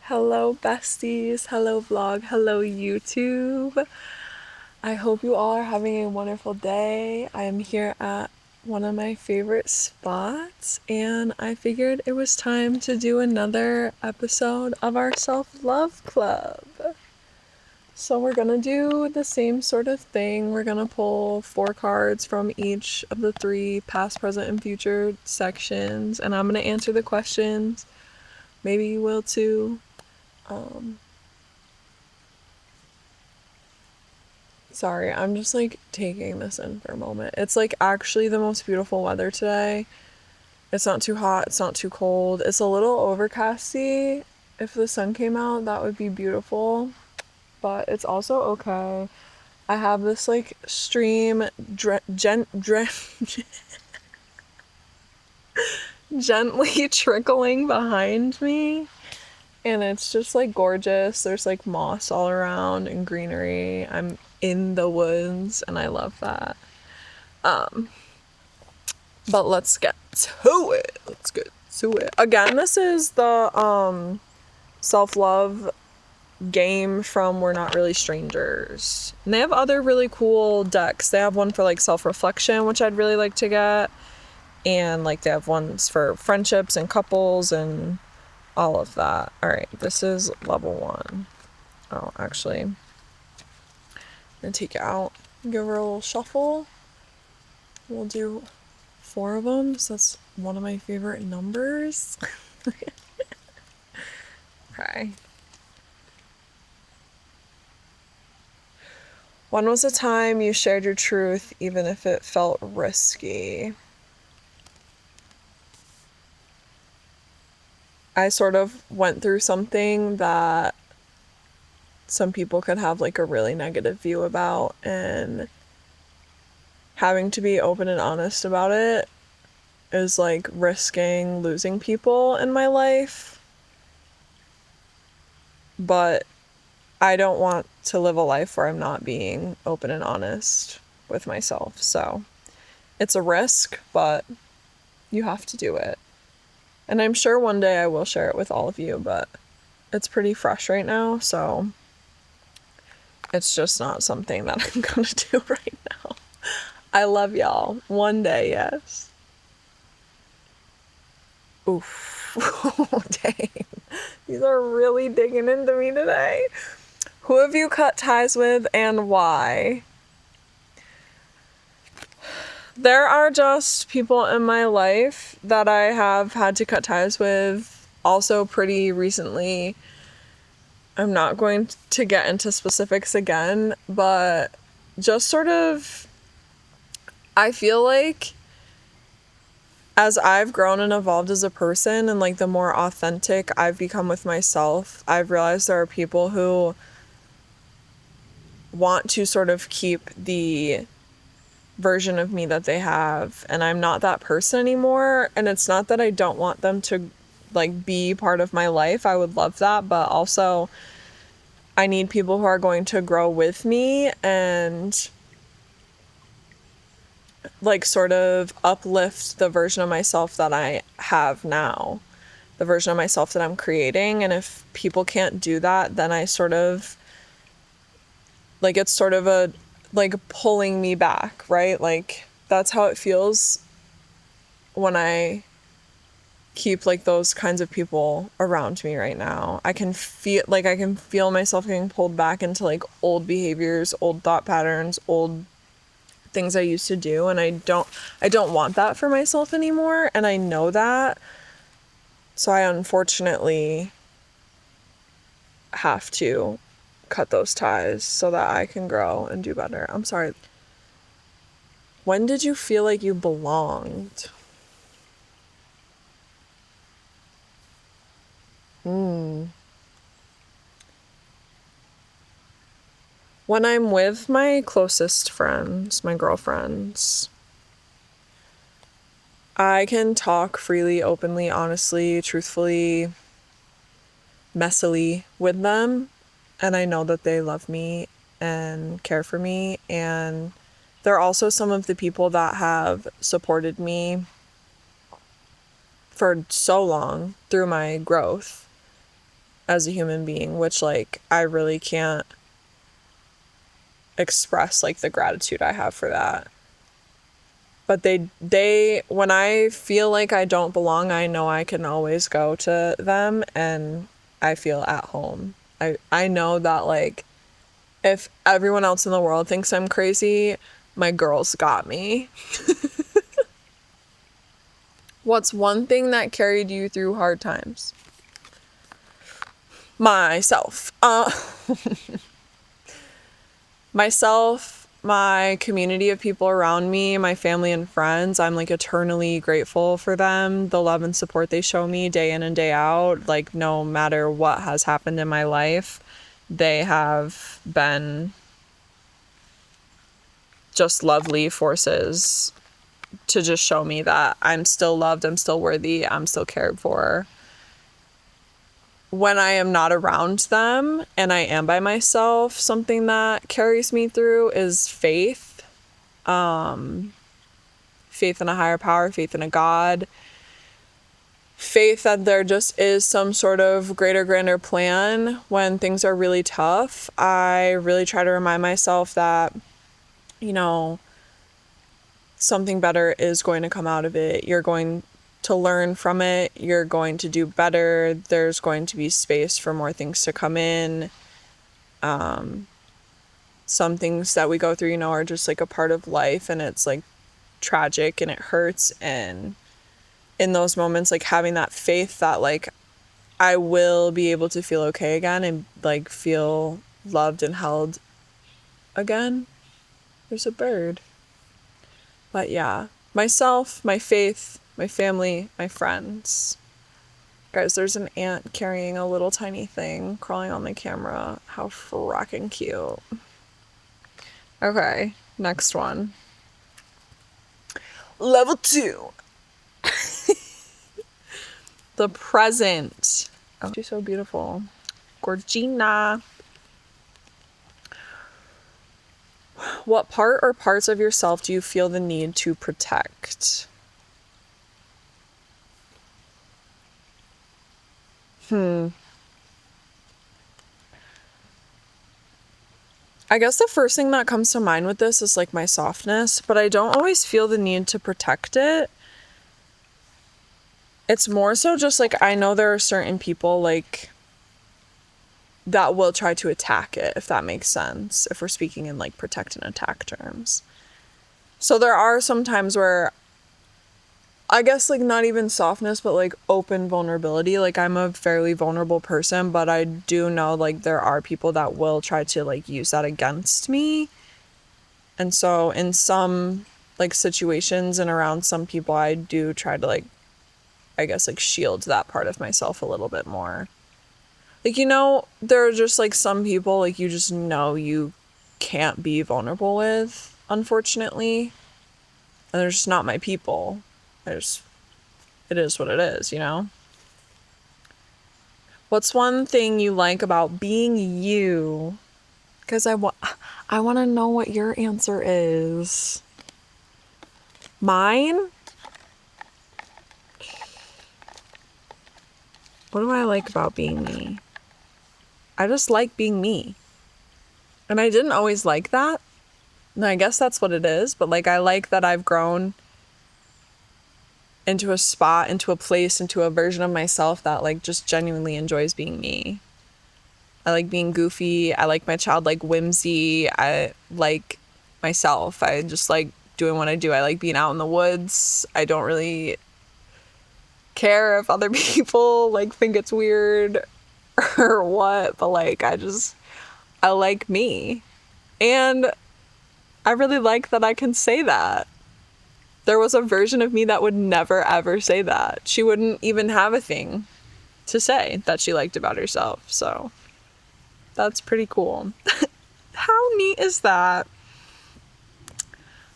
Hello, besties. Hello, vlog. Hello, YouTube. I hope you all are having a wonderful day. I am here at one of my favorite spots, and I figured it was time to do another episode of our self love club. So, we're gonna do the same sort of thing. We're gonna pull 4 cards from each of the 3 past, present, and future sections, and I'm gonna answer the questions. Maybe you will too. Um, Sorry, I'm just like taking this in for a moment. It's like actually the most beautiful weather today. It's not too hot, it's not too cold. It's a little overcasty. If the sun came out, that would be beautiful, but it's also okay. I have this like stream gently trickling behind me, and it's just like gorgeous. There's like moss all around and greenery. I'm in the woods and I love that. Um But let's get to it. Let's get to it. Again, this is the self-love game from We're Not Really Strangers. And they have other really cool decks. They have one for like self-reflection, which I'd really like to get. And like they have ones for friendships and couples and all of that. All right, this is level 1. Oh, actually, I'm gonna take it out, give her a little shuffle. We'll do 4 of them, so that's one of my favorite numbers. Okay. When was a time you shared your truth even if it felt risky? I sort of went through something that some people could have like a really negative view about, and having to be open and honest about it is like risking losing people in my life. But I don't want to live a life where I'm not being open and honest with myself. So it's a risk, but you have to do it. And I'm sure one day I will share it with all of you, but it's pretty fresh right now, so it's just not something that I'm gonna do right now. I love y'all. One day, yes. Oof. Dang. These are really digging into me today. Who have you cut ties with and why? There are just people in my life that I have had to cut ties with also pretty recently. I'm not going to get into specifics again, but just sort of, I feel like as I've grown and evolved as a person and like the more authentic I've become with myself, I've realized there are people who want to sort of keep the version of me that they have, and I'm not that person anymore. And it's not that I don't want them to like be part of my life. I would love that, but also I need people who are going to grow with me and like sort of uplift the version of myself that I have now, the version of myself that I'm creating. And if people can't do that, then I sort of like, it's sort of a like pulling me back, right? Like that's how it feels when I keep like those kinds of people around me right now. I can feel myself getting pulled back into like old behaviors, old thought patterns, old things I used to do, and I don't want that for myself anymore, and I know that. So I unfortunately have to cut those ties so that I can grow and do better. I'm sorry. When did you feel like you belonged? When I'm with my closest friends, my girlfriends, I can talk freely, openly, honestly, truthfully, messily with them, and I know that they love me and care for me. And they're also some of the people that have supported me for so long through my growth. as a human being, which like I really can't express like the gratitude I have for that. But they when I feel like I don't belong, I know I can always go to them and I feel at home. I know that like if everyone else in the world thinks I'm crazy, my girls got me. What's one thing that carried you through hard times? Myself. Myself, my community of people around me, my family and friends. I'm like eternally grateful for them, the love and support they show me day in and day out. Like no matter what has happened in my life, they have been just lovely forces to just show me that I'm still loved, I'm still worthy, I'm still cared for. When I am not around them and I am by myself, something that carries me through is faith. Faith in a higher power, faith in a God, faith that there just is some sort of greater, grander plan when things are really tough. I really try to remind myself that, you know, something better is going to come out of it. You're going to learn from it. You're going to do better. There's going to be space for more things to come in. Some things that we go through, you know, are just like a part of life and it's like tragic and it hurts. And in those moments, like having that faith that like I will be able to feel okay again and like feel loved and held again. There's a bird. But yeah, myself, my faith, my family, my friends. Guys, there's an ant carrying a little tiny thing crawling on the camera. How fracking cute. Okay, next one. Level 2. The present. Oh, she's so beautiful. Gorgina. What part or parts of yourself do you feel the need to protect? I guess the first thing that comes to mind with this is like my softness, but I don't always feel the need to protect it. It's more so just like I know there are certain people like that will try to attack it, if that makes sense, if we're speaking in like protect and attack terms. So there are some times where I guess like not even softness, but like open vulnerability. Like I'm a fairly vulnerable person, but I do know like there are people that will try to like use that against me. And so in some like situations and around some people, I do try to like, I guess like shield that part of myself a little bit more. Like, you know, there are just like some people like you just know you can't be vulnerable with, unfortunately. And they're just not my people. It is what it is, you know? What's one thing you like about being you? Because I want to know what your answer is. Mine? What do I like about being me? I just like being me. And I didn't always like that. And I guess that's what it is. But like, I like that I've grown into a spot, into a place, into a version of myself that like just genuinely enjoys being me. I like being goofy. I like my childlike whimsy. I like myself. I just like doing what I do. I like being out in the woods. I don't really care if other people like think it's weird or what, but like I like me. And I really like that I can say that. There was a version of me that would never ever say that. She wouldn't even have a thing to say that she liked about herself. So that's pretty cool. How neat is that?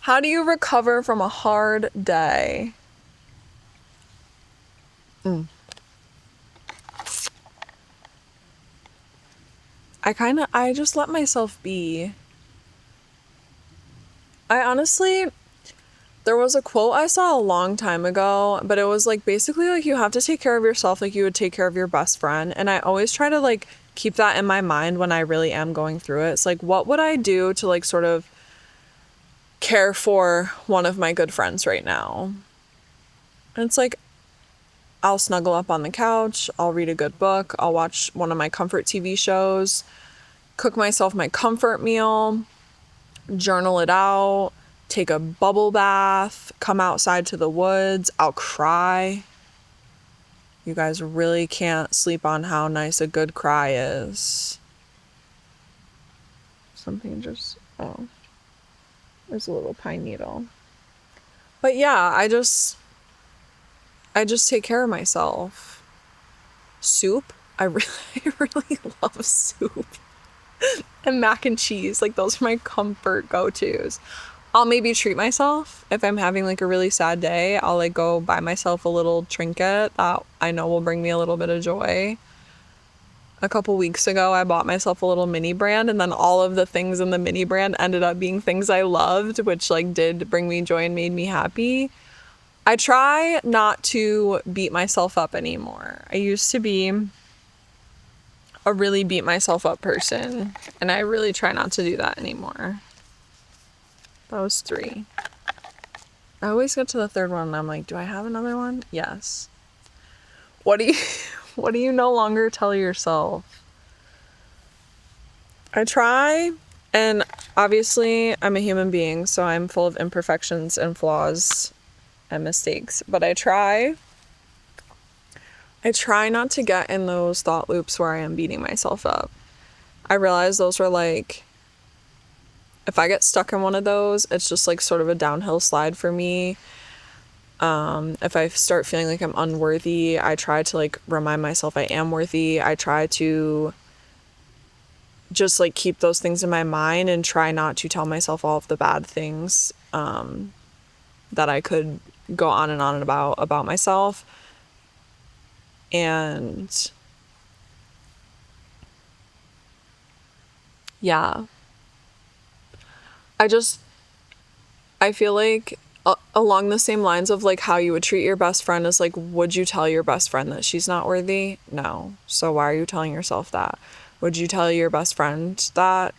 How do you recover from a hard day? I just let myself be. I honestly, There was a quote I saw a long time ago, but it was like basically like you have to take care of yourself like you would take care of your best friend. And I always try to like keep that in my mind when I really am going through it. It's like, what would I do to like sort of care for one of my good friends right now? And it's like, I'll snuggle up on the couch, I'll read a good book, I'll watch one of my comfort TV shows, cook myself my comfort meal, journal it out, take a bubble bath, come outside to the woods, I'll cry. You guys really can't sleep on how nice a good cry is. Something just, oh, there's a little pine needle. But yeah, I just take care of myself. Soup, I really love soup. And mac and cheese, like those are my comfort go-tos. I'll maybe treat myself if I'm having like a really sad day. I'll like go buy myself a little trinket that I know will bring me a little bit of joy. A couple weeks ago, I bought myself a little mini brand, and then all of the things in the mini brand ended up being things I loved, which like did bring me joy and made me happy. I try not to beat myself up anymore. I used to be a really beat myself up person, and I really try not to do that anymore. That was 3. I always get to the 3rd one and I'm like, do I have another one? Yes. What do you what do you no longer tell yourself? I try, and obviously I'm a human being, so I'm full of imperfections and flaws and mistakes, but I try not to get in those thought loops where I am beating myself up. I realize those are like, if I get stuck in one of those, it's just like sort of a downhill slide for me. If I start feeling like I'm unworthy, I try to like remind myself I am worthy. I try to just like keep those things in my mind and try not to tell myself all of the bad things that I could go on and on and about myself. And yeah, I feel like along the same lines of like how you would treat your best friend is like, would you tell your best friend that she's not worthy? No. So why are you telling yourself that? Would you tell your best friend that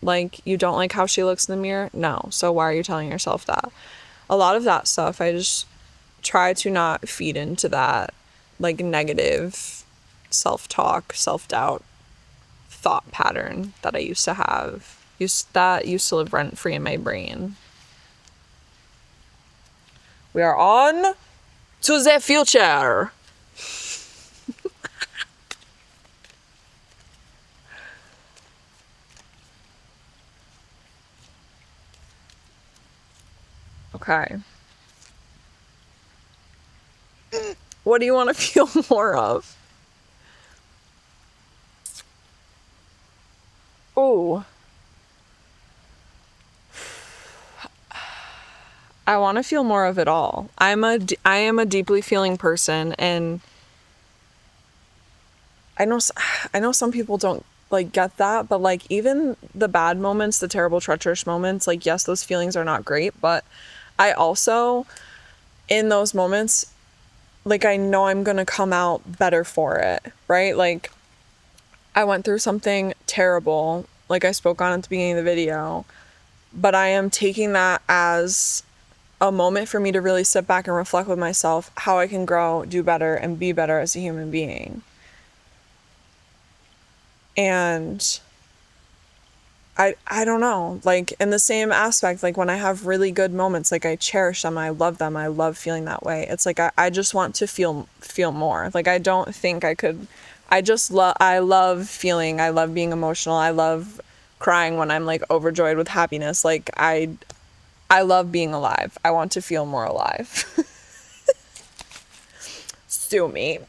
like you don't like how she looks in the mirror? No. So why are you telling yourself that? A lot of that stuff, I just try to not feed into that like negative self-talk, self-doubt thought pattern that I used to have. That used to live rent-free in my brain. We are on to the future. Okay. What do you want to feel more of? Oh. I want to feel more of it all. I am a deeply feeling person, and I know some people don't like get that, but like even the bad moments, the terrible treacherous moments, like yes, those feelings are not great, but I also in those moments like I know I'm going to come out better for it, right? Like I went through something terrible, like I spoke on at the beginning of the video, but I am taking that as a moment for me to really sit back and reflect with myself how I can grow, do better, and be better as a human being. And I don't know, like in the same aspect, like when I have really good moments, like I cherish them, I love them, I love feeling that way. It's like I just want to feel more. Like I don't think I could. I love feeling, I love being emotional, I love crying when I'm like overjoyed with happiness. Like I love being alive. I want to feel more alive. Sue me.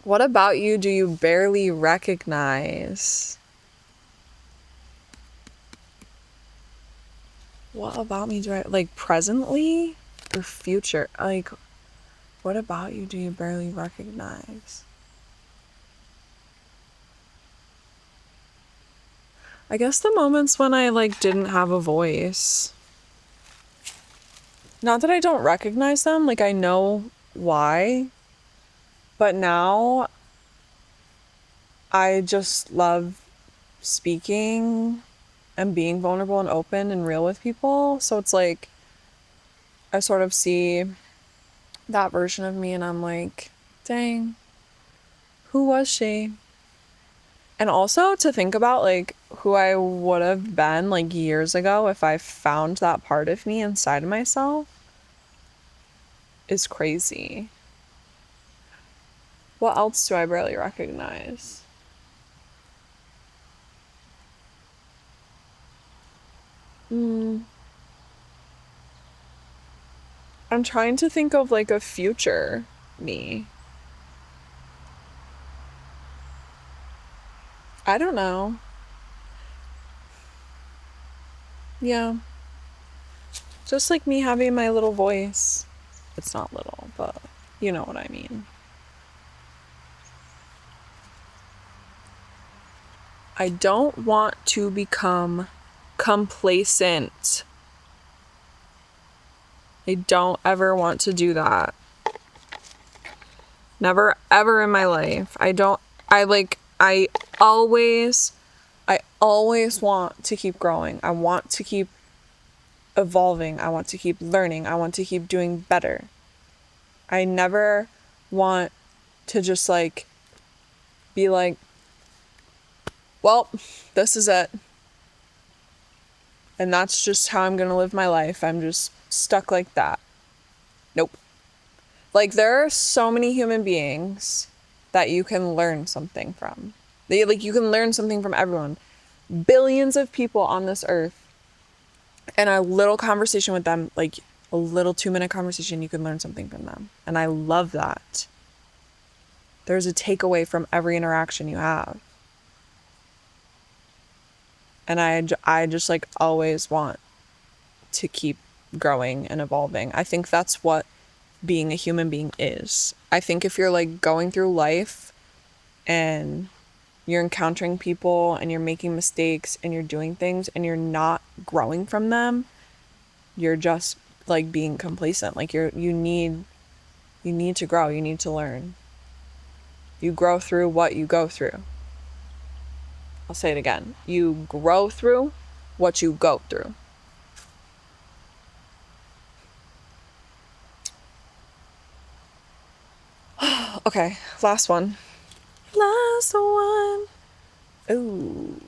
What about you do you barely recognize? What about me do I like presently or future? Like, what about you do you barely recognize? I guess the moments when I like didn't have a voice. Not that I don't recognize them, like I know why, but now I just love speaking and being vulnerable and open and real with people. So it's like I sort of see that version of me and I'm like, dang, who was she? And also to think about like who I would have been like years ago if I found that part of me inside of myself is crazy. What else do I barely recognize? I'm trying to think of like a future me. I don't know. Yeah. Just like me having my little voice. It's not little, but you know what I mean. I don't want to become complacent. I don't ever want to do that. Never ever in my life. I always want to keep growing. I want to keep evolving. I want to keep learning. I want to keep doing better. I never want to just like be like, well, this is it. And that's just how I'm going to live my life. I'm just stuck like that. Nope. Like there are so many human beings that you can learn something from. You can learn something from everyone. Billions of people on this earth. And a little conversation with them, like a little 2-minute conversation, you can learn something from them. And I love that. There's a takeaway from every interaction you have. And I just like always want to keep growing and evolving. I think that's what being a human being is. I think if you're like going through life and you're encountering people and you're making mistakes and you're doing things and you're not growing from them, you're just like being complacent. Like you need to grow, you need to learn. You grow through what you go through. I'll say it again. You grow through what you go through. Okay, last one. Last one. Ooh.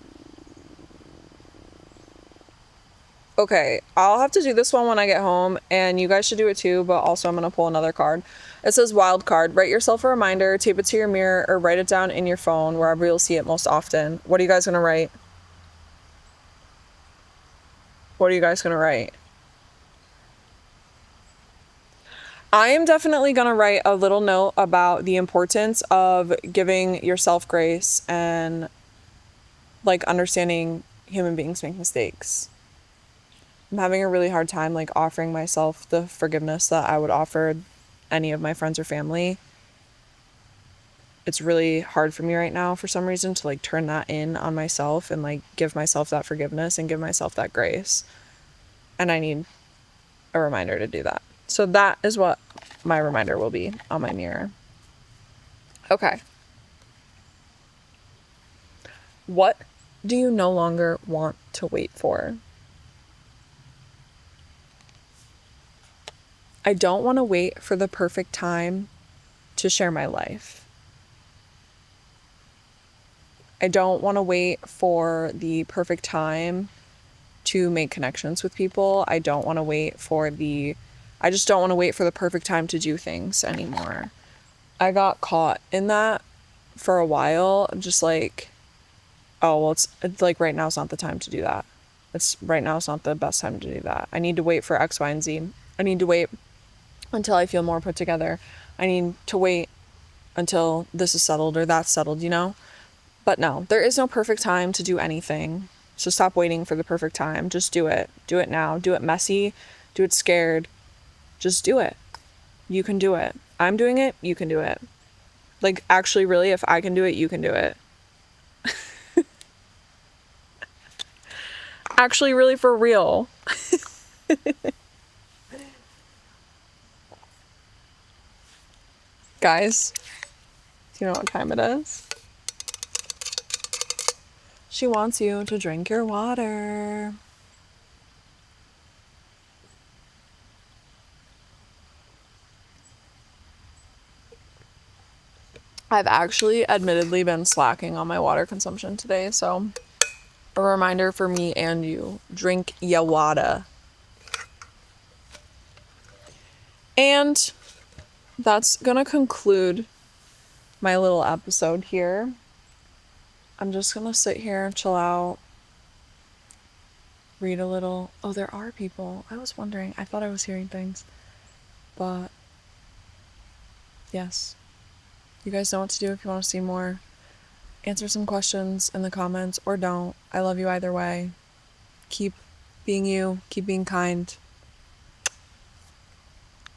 Okay, I'll have to do this one when I get home, and you guys should do it too, but also I'm going to pull another card. It says wild card. Write yourself a reminder, tape it to your mirror, or write it down in your phone, wherever you'll see it most often. What are you guys going to write? What are you guys going to write? I am definitely going to write a little note about the importance of giving yourself grace and like understanding human beings make mistakes. I'm having a really hard time like offering myself the forgiveness that I would offer any of my friends or family. It's really hard for me right now for some reason to like turn that in on myself and like give myself that forgiveness and give myself that grace. And I need a reminder to do that. So that is what my reminder will be on my mirror. Okay. What do you no longer want to wait for? I don't want to wait for the perfect time to share my life. I don't want to wait for the perfect time to make connections with people. I just don't want to wait for the perfect time to do things anymore. I got caught in that for a while. I'm just like, oh, well, it's like right now is not the time to do that. Right now is not the best time to do that. I need to wait for X, Y, and Z. I need to wait until I feel more put together. I need to wait until this is settled or that's settled, you know? But no, there is no perfect time to do anything. So stop waiting for the perfect time. Just do it. Do it now. Do it messy. Do it scared. Just do it. You can do it. I'm doing it. You can do it. Like, actually, really, if I can do it, you can do it. Actually, really for real. Guys, do you know what time it is? She wants you to drink your water. I've actually admittedly been slacking on my water consumption today, so a reminder for me and you, drink ya water. And that's gonna conclude my little episode here. I'm just gonna sit here, chill out, read a little. Oh, there are people. I was wondering. I thought I was hearing things. But yes, you guys know what to do if you want to see more. Answer some questions in the comments or don't. I love you either way. Keep being you, keep being kind.